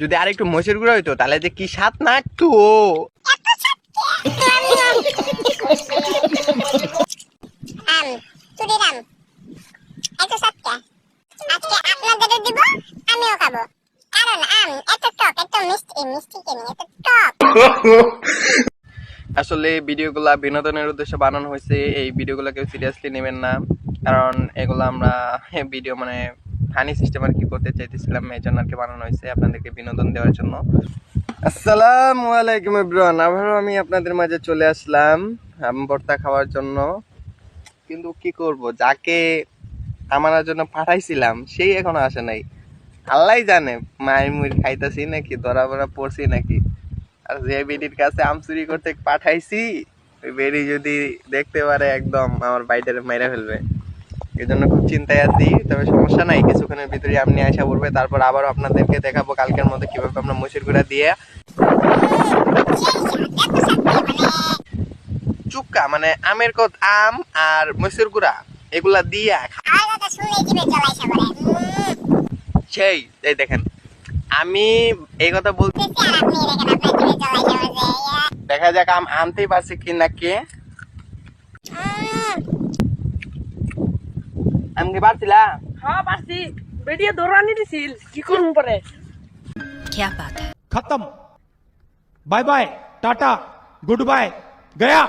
যদি আর একটু মসুর গুঁড়া হইতো তাহলে যে কি স্বাদ নাকতো। আসলে ভিডিওগুলা বিনোদনের উদ্দেশ্যে বানানো হয়েছে, এই ভিডিওগুলো কেউ সিরিয়াসলি নেবেন না, কারণ এগুলো আমরা ভিডিও মানে ফানি সিস্টেম আর কি করতে চাইতেছিলাম, এই জন্য আর কি বানানো হয়েছে আপনাদেরকে বিনোদন দেওয়ার জন্য। আসসালামু আলাইকুম এভরিওয়ান, আবারও আমি আপনাদের মাঝে চলে আসলাম আম ভর্তা খাওয়ার জন্য। কিন্তু কি করব, যাকে আমার জন্য পাঠাইছিলাম সেই এখনো আসে নাই। আল্লাহ জানে মায়ের মুড়ি খাইতেছি নাকি ধরা ধরা পড়ছি নাকি। আর যে বেডির কাছে আম চুরি করতে পাঠাইছি ওই বেডি যদি দেখতে পারে একদম আমার বাইটারে মেরে ফেলবে, এই জন্য খুব চিন্তায় আছি। তবে সমস্যা নাই, কিছুক্ষণের ভিতরে আপনি আসা পড়বে, তারপর আবারও আপনাদেরকে দেখাবো কালকের মধ্যে কিভাবে আমরা মসুর গুঁড়া দিয়ে চুক্কা মানে আমের কত আম আর মসুর গুঁড়া এগুলা দিয়া সেই। এই দেখেন আমি এই কথা বলতে, দেখা যাক আম আনতেই পারছি কি না কে। আমি কি পারছিলা? হ্যাঁ পারছি, বেরিয়ে দৌড়ানি দিছিল, কি করবো পরে। क्या बात है। खत्म, bye bye, tata, goodbye, गया।